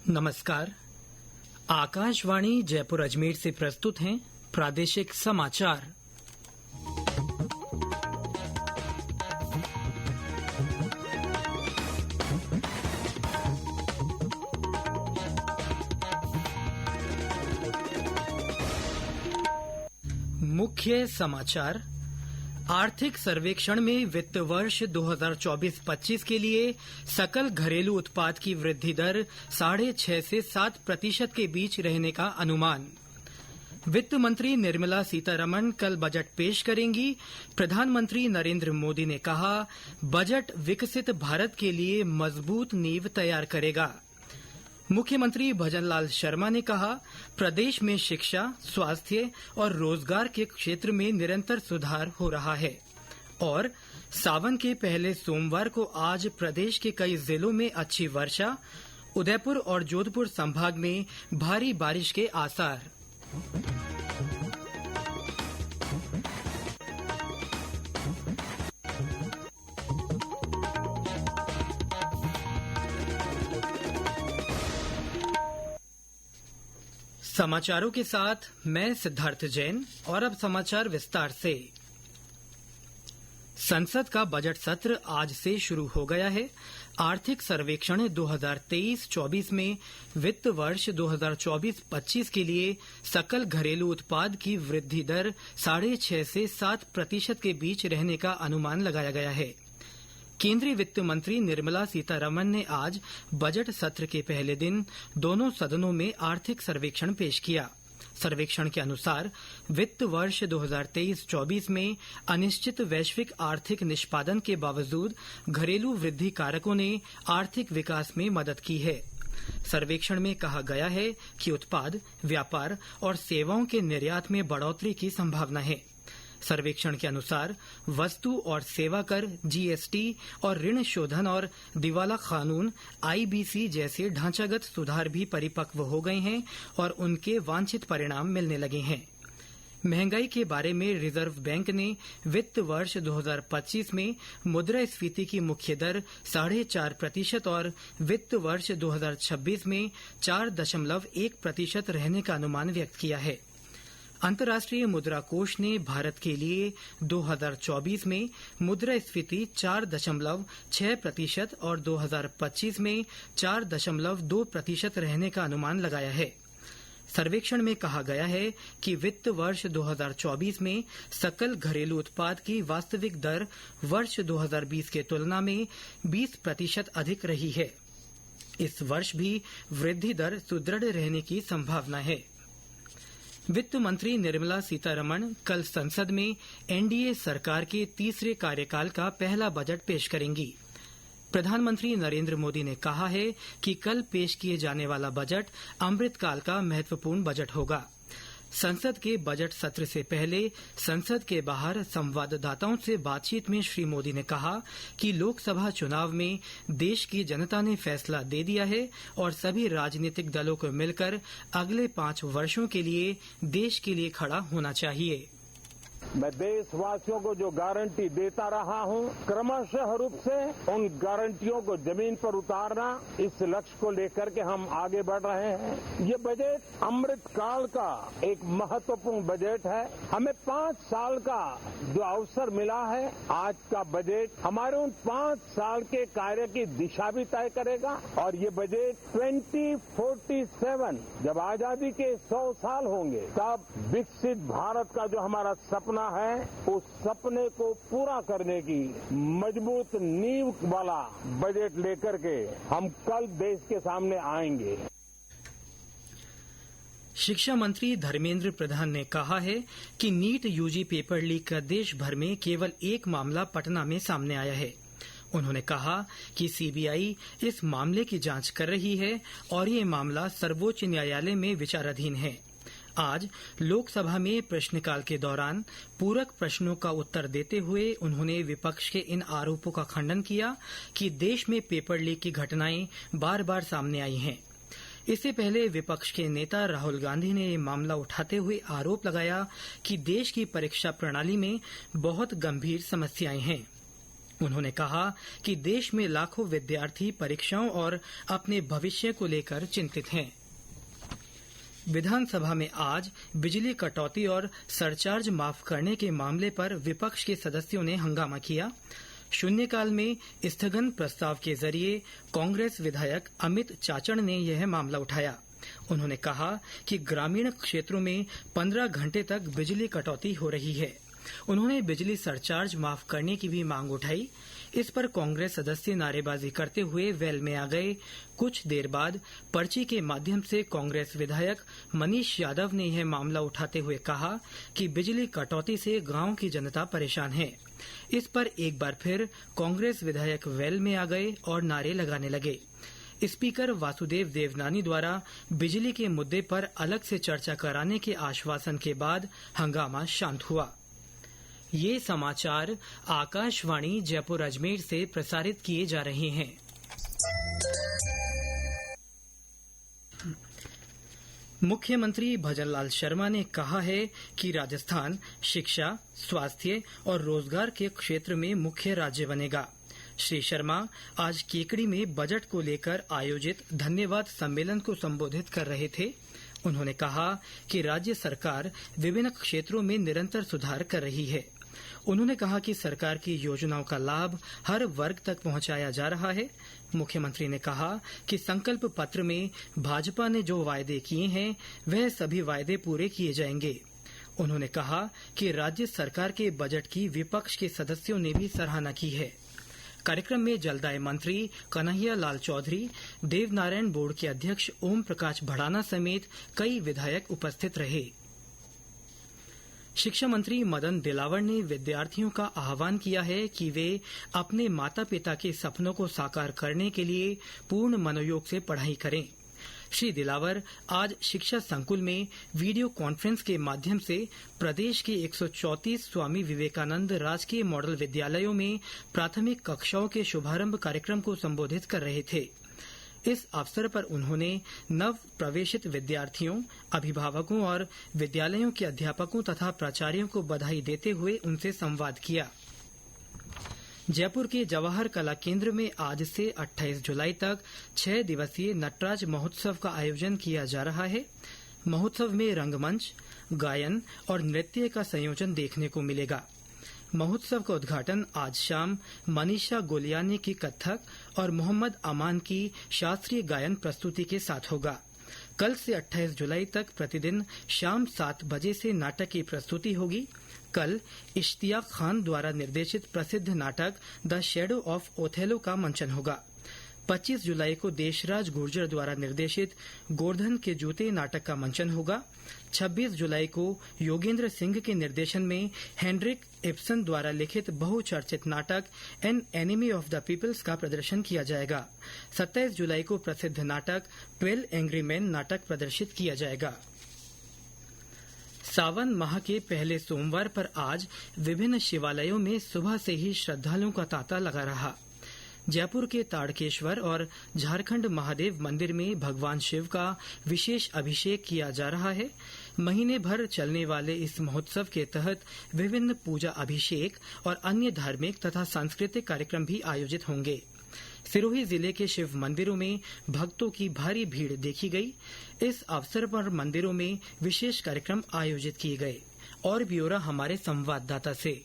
नमस्कार। आकाशवाणी जयपुर अजमेर से प्रस्तुत हैं प्रादेशिक समाचार। मुख्य समाचार। आर्थिक सर्वेक्षण में वित्त वर्ष 2024-25 के लिए सकल घरेलू उत्पाद की वृद्धि दर 6.5 से 7% के बीच रहने का अनुमान। वित्त मंत्री निर्मला सीतारमण कल बजट पेश करेंगी। प्रधानमंत्री नरेंद्र मोदी ने कहा, बजट विकसित भारत के लिए मजबूत नींव तैयार करेगा। मुख्यमंत्री भजनलाल शर्मा ने कहा, प्रदेश में शिक्षा, स्वास्थ्य और रोजगार के क्षेत्र में निरंतर सुधार हो रहा है। और सावन के पहले सोमवार को आज प्रदेश के कई जिलों में अच्छी वर्षा, उदयपुर और जोधपुर संभाग में भारी बारिश के आसार। समाचारों के साथ मैं सिद्धार्थ जैन। और अब समाचार विस्तार से। संसद का बजट सत्र आज से शुरू हो गया है। आर्थिक सर्वेक्षण 2023-24 में वित्त वर्ष 2024-25 के लिए सकल घरेलू उत्पाद की वृद्धि दर 6.5 से 7% के बीच रहने का अनुमान लगाया गया है। केंद्रीय वित्त मंत्री निर्मला सीतारमण ने आज बजट सत्र के पहले दिन दोनों सदनों में आर्थिक सर्वेक्षण पेश किया। सर्वेक्षण के अनुसार वित्त वर्ष 2023-24 में अनिश्चित वैश्विक आर्थिक निष्पादन के बावजूद घरेलू वृद्धि कारकों ने आर्थिक विकास में मदद की है। सर्वेक्षण में कहा गया है कि उत्पाद, व्यापार और सेवाओं के निर्यात में बढ़ोतरी की संभावना है। सर्वेक्षण के अनुसार वस्तु और सेवा कर, जीएसटी और ऋण शोधन और दिवाला कानून आईबीसी जैसे ढांचागत सुधार भी परिपक्व हो गए हैं और उनके वांछित परिणाम मिलने लगे हैं। महंगाई के बारे में रिजर्व बैंक ने वित्त वर्ष 2025 में मुद्रास्फीति की मुख्य दर 4.5% और वित्त वर्ष 2026 में 4.1% रहने का अनुमान व्यक्त किया है। अंतर्राष्ट्रीय मुद्रा कोष ने भारत के लिए 2024 में मुद्रास्फीति 4.6% और 2025 में 4.2% रहने का अनुमान लगाया है। सर्वेक्षण में कहा गया है कि वित्त वर्ष 2024 में सकल घरेलू उत्पाद की वास्तविक दर वर्ष 2020 के तुलना में 20% अधिक रही है। इस वर्ष भी वृद्धि दर सुदृढ़ रहने की संभावना है। वित्त मंत्री निर्मला सीतारमण कल संसद में एनडीए सरकार के तीसरे कार्यकाल का पहला बजट पेश करेंगी। प्रधानमंत्री नरेंद्र मोदी ने कहा है कि कल पेश किए जाने वाला बजट अमृतकाल का महत्वपूर्ण बजट होगा। संसद के बजट सत्र से पहले संसद के बाहर संवाददाताओं से बातचीत में श्री मोदी ने कहा कि लोकसभा चुनाव में देश की जनता ने फैसला दे दिया है और सभी राजनीतिक दलों को मिलकर अगले 5 वर्षों के लिए देश के लिए खड़ा होना चाहिए। मैं देशवासियों को जो गारंटी देता रहा हूं, क्रमशः रूप से उन गारंटियों को जमीन पर उतारना, इस लक्ष्य को लेकर के हम आगे बढ़ रहे हैं। ये बजट अमृतकाल का एक महत्वपूर्ण बजट है। हमें 5 साल का जो अवसर मिला है, आज का बजट हमारे उन 5 साल के कार्य की दिशा भी तय करेगा। और ये बजट 2047 जब आजादी के 100 साल होंगे, तब विकसित भारत का जो हमारा सपना है, उस सपने को पूरा करने की मजबूत नींव वाला बजट लेकर के हम कल देश के सामने आएंगे। शिक्षा मंत्री धर्मेंद्र प्रधान ने कहा है कि नीट यूजी पेपर लीक का देश भर में केवल एक मामला पटना में सामने आया है। उन्होंने कहा कि सीबीआई इस मामले की जांच कर रही है और ये मामला सर्वोच्च न्यायालय में विचाराधीन है। आज लोकसभा में प्रश्नकाल के दौरान पूरक प्रश्नों का उत्तर देते हुए उन्होंने विपक्ष के इन आरोपों का खंडन किया कि देश में पेपर लीक की घटनाएं बार बार सामने आई हैं। इससे पहले विपक्ष के नेता राहुल गांधी ने ये मामला उठाते हुए आरोप लगाया कि देश की परीक्षा प्रणाली में बहुत गंभीर समस्याएं हैं। उन्होंने कहा कि देश में लाखों विद्यार्थी परीक्षाओं और अपने भविष्य को लेकर चिंतित हैं। विधानसभा में आज बिजली कटौती और सरचार्ज माफ करने के मामले पर विपक्ष के सदस्यों ने हंगामा किया। शून्यकाल में स्थगन प्रस्ताव के जरिए कांग्रेस विधायक अमित चाचड़ ने यह मामला उठाया। उन्होंने कहा कि ग्रामीण क्षेत्रों में 15 घंटे तक बिजली कटौती हो रही है। उन्होंने बिजली सरचार्ज माफ करने की भी मांग उठाई। इस पर कांग्रेस सदस्य नारेबाजी करते हुए वेल में आ गए। कुछ देर बाद पर्ची के माध्यम से कांग्रेस विधायक मनीष यादव ने यह मामला उठाते हुए कहा कि बिजली कटौती से गांव की जनता परेशान है। इस पर एक बार फिर कांग्रेस विधायक वेल में आ गए और नारे लगाने लगे। स्पीकर वासुदेव देवनानी द्वारा बिजली के मुद्दे पर अलग से चर्चा कराने के आश्वासन के बाद हंगामा शांत हुआ। ये समाचार आकाशवाणी जयपुर अजमेर से प्रसारित किए जा रहे हैं। मुख्यमंत्री भजनलाल शर्मा ने कहा है कि राजस्थान शिक्षा, स्वास्थ्य और रोजगार के क्षेत्र में मुख्य राज्य बनेगा। श्री शर्मा आज केकड़ी में बजट को लेकर आयोजित धन्यवाद सम्मेलन को संबोधित कर रहे थे। उन्होंने कहा कि राज्य सरकार विभिन्न क्षेत्रों में निरंतर सुधार कर रही है। उन्होंने कहा कि सरकार की योजनाओं का लाभ हर वर्ग तक पहुंचाया जा रहा है। मुख्यमंत्री ने कहा कि संकल्प पत्र में भाजपा ने जो वायदे किए हैं वह सभी वायदे पूरे किए जाएंगे। उन्होंने कहा कि राज्य सरकार के बजट की विपक्ष के सदस्यों ने भी सराहना की है। कार्यक्रम में जलदाय मंत्री कन्हैया लाल चौधरी, देवनारायण बोर्ड के अध्यक्ष ओम प्रकाश भड़ाना समेत कई विधायक उपस्थित रहे। शिक्षा मंत्री मदन दिलावर ने विद्यार्थियों का आह्वान किया है कि वे अपने माता पिता के सपनों को साकार करने के लिए पूर्ण मनोयोग से पढ़ाई करें। श्री दिलावर आज शिक्षा संकुल में वीडियो कॉन्फ्रेंस के माध्यम से प्रदेश के 134 स्वामी विवेकानंद राजकीय मॉडल विद्यालयों में प्राथमिक कक्षाओं के शुभारंभ कार्यक्रम को संबोधित कर रहे थे। इस अवसर पर उन्होंने नव प्रवेशित विद्यार्थियों, अभिभावकों और विद्यालयों के अध्यापकों तथा प्राचार्यों को बधाई देते हुए उनसे संवाद किया। जयपुर के जवाहर कला केंद्र में आज से 28 जुलाई तक 6 दिवसीय नटराज महोत्सव का आयोजन किया जा रहा है। महोत्सव में रंगमंच, गायन और नृत्य का संयोजन देखने को मिलेगा। महोत्सव का उद्घाटन आज शाम मनीषा गोलियानी की कत्थक और मोहम्मद अमान की शास्त्रीय गायन प्रस्तुति के साथ होगा। कल से 28 जुलाई तक प्रतिदिन शाम 7 बजे से नाटक की प्रस्तुति होगी। कल इश्तियाक खान द्वारा निर्देशित प्रसिद्ध नाटक द शैडो ऑफ ओथेलो का मंचन होगा। 25 जुलाई को देशराज गुर्जर द्वारा निर्देशित गोवर्धन के जूते नाटक का मंचन होगा। 26 जुलाई को योगेंद्र सिंह के निर्देशन में हेनरिक इब्सन द्वारा लिखित बहुचर्चित नाटक an enemy of the peoples का प्रदर्शन किया जाएगा। 27 जुलाई को प्रसिद्ध नाटक 12 एंग्री मैन नाटक प्रदर्शित किया जाएगा। सावन माह के पहले सोमवार पर आज विभिन्न शिवालयों में सुबह से ही श्रद्धालुओं का तांता लगा रहा। जयपुर के ताड़केश्वर और झारखंड महादेव मंदिर में भगवान शिव का विशेष अभिषेक किया जा रहा है। महीने भर चलने वाले इस महोत्सव के तहत विभिन्न पूजा अभिषेक और अन्य धार्मिक तथा सांस्कृतिक कार्यक्रम भी आयोजित होंगे। सिरोही जिले के शिव मंदिरों में भक्तों की भारी भीड़ देखी गई। इस अवसर पर मंदिरों में विशेष कार्यक्रम आयोजित किए गए। और ब्यौरा हमारे संवाददाता से।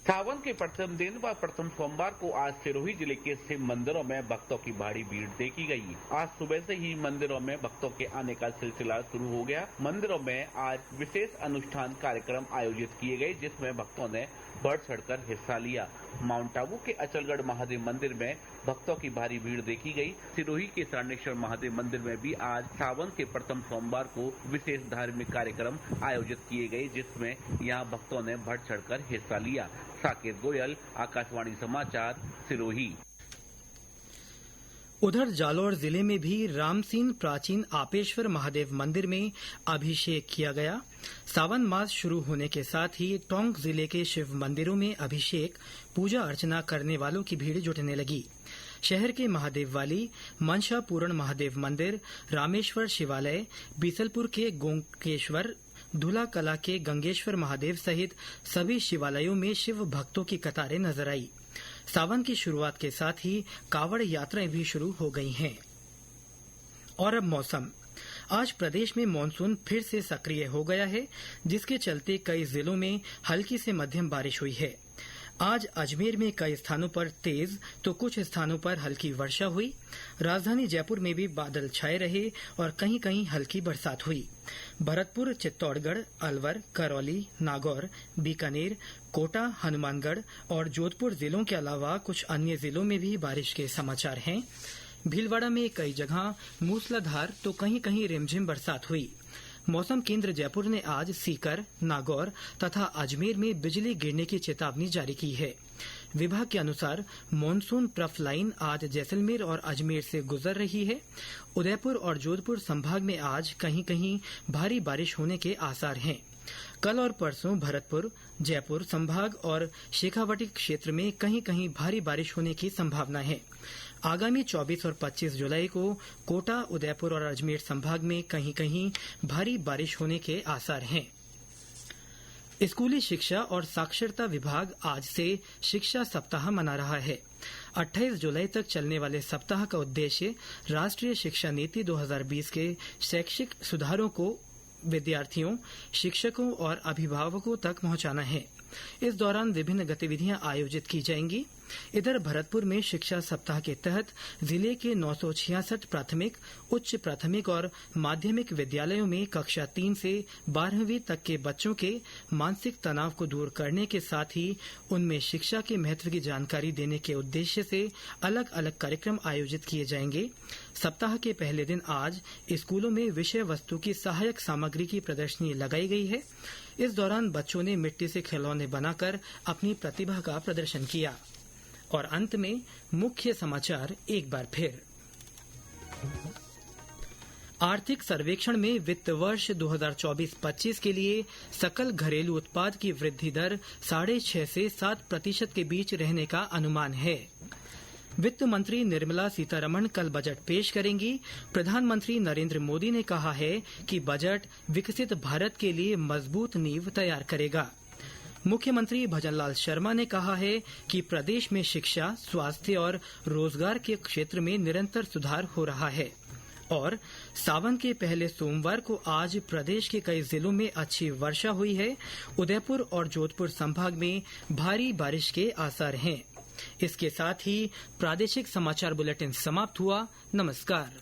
सावन के प्रथम दिन व प्रथम सोमवार को आज सिरोही जिले के शिव मंदिरों में भक्तों की भारी भीड़ देखी गई। आज सुबह से ही मंदिरों में भक्तों के आने का सिलसिला शुरू हो गया। मंदिरों में आज विशेष अनुष्ठान कार्यक्रम आयोजित किए गए, जिसमें भक्तों ने बढ़ चढ़कर हिस्सा लिया। माउंट आबू के अचलगढ़ महादेव मंदिर में भक्तों की भारी भीड़ देखी गई। सिरोही के सारणेश्वर महादेव मंदिर में भी आज सावन के प्रथम सोमवार को विशेष धार्मिक कार्यक्रम आयोजित किए गए, जिसमें यहां भक्तों ने बढ़ चढ़कर हिस्सा लिया। साकेत गोयल, आकाशवाणी समाचार, सिरोही। उधर जालौर जिले में भी रामसीन प्राचीन आपेश्वर महादेव मंदिर में अभिषेक किया गया। सावन मास शुरू होने के साथ ही टोंक जिले के शिव मंदिरों में अभिषेक पूजा अर्चना करने वालों की भीड़ जुटने लगी। शहर के महादेववाली, मनसा पूरण महादेव मंदिर, रामेश्वर शिवालय, बीसलपुर के गोंकेश्वर, धुला कला के गंगेश्वर महादेव सहित सभी शिवालयों में शिव भक्तों की कतारें नजर आई। सावन की शुरुआत के साथ ही कावड़ यात्राएं भी शुरू हो गई हैं। और अब मौसम। आज प्रदेश में मानसून फिर से सक्रिय हो गया है, जिसके चलते कई जिलों में हल्की से मध्यम बारिश हुई है। आज अजमेर में कई स्थानों पर तेज तो कुछ स्थानों पर हल्की वर्षा हुई। राजधानी जयपुर में भी बादल छाए रहे और कहीं कहीं हल्की बरसात हुई। भरतपुर, चित्तौड़गढ़, अलवर, करौली, नागौर, बीकानेर, कोटा, हनुमानगढ़ और जोधपुर जिलों के अलावा कुछ अन्य जिलों में भी बारिश के समाचार हैं। भीलवाड़ा में कई जगह मूसलाधार तो कहीं कहीं रिमझिम बरसात हुई। मौसम केंद्र जयपुर ने आज सीकर, नागौर तथा अजमेर में बिजली गिरने की चेतावनी जारी की है। विभाग के अनुसार मानसून ट्रफ लाइन आज जैसलमेर और अजमेर से गुजर रही है। उदयपुर और जोधपुर संभाग में आज कहीं कहीं भारी बारिश होने के आसार हैं। कल और परसों भरतपुर, जयपुर संभाग और शेखावाटी क्षेत्र में कहीं कहीं भारी बारिश होने की संभावना है। आगामी 24 और 25 जुलाई को कोटा, उदयपुर और अजमेर संभाग में कहीं कहीं भारी बारिश होने के आसार हैं। स्कूली शिक्षा और साक्षरता विभाग आज से शिक्षा सप्ताह मना रहा है। 28 जुलाई तक चलने वाले सप्ताह का उद्देश्य राष्ट्रीय शिक्षा नीति 2020 के शैक्षिक सुधारों को विद्यार्थियों, शिक्षकों और अभिभावकों तक पहुंचाना है। इस दौरान विभिन्न गतिविधियां आयोजित की जाएंगी। इधर भरतपुर में शिक्षा सप्ताह के तहत जिले के 966 प्राथमिक, उच्च प्राथमिक और माध्यमिक विद्यालयों में कक्षा 3 से 12वीं तक के बच्चों के मानसिक तनाव को दूर करने के साथ ही उनमें शिक्षा के महत्व की जानकारी देने के उद्देश्य से अलग अलग कार्यक्रम आयोजित किए जाएंगे। सप्ताह के पहले दिन आज स्कूलों में विषय वस्तु की सहायक सामग्री की प्रदर्शनी लगाई गई है। इस दौरान बच्चों ने मिट्टी से खिलौने बनाकर अपनी प्रतिभा का प्रदर्शन किया। और अंत में मुख्य समाचार एक बार फिर। आर्थिक सर्वेक्षण में वित्त वर्ष 2024-25 के लिए सकल घरेलू उत्पाद की वृद्धि दर 6.5 से 7% के बीच रहने का अनुमान है। वित्त मंत्री निर्मला सीतारमण कल बजट पेश करेंगी। प्रधानमंत्री नरेंद्र मोदी ने कहा है कि बजट विकसित भारत के लिए मजबूत नींव तैयार करेगा। मुख्यमंत्री भजनलाल शर्मा ने कहा है कि प्रदेश में शिक्षा, स्वास्थ्य और रोजगार के क्षेत्र में निरंतर सुधार हो रहा है। और सावन के पहले सोमवार को आज प्रदेश के कई जिलों में अच्छी वर्षा हुई है। उदयपुर और जोधपुर संभाग में भारी बारिश के आसार हैं। इसके साथ ही प्रादेशिक समाचार बुलेटिन समाप्त हुआ। नमस्कार।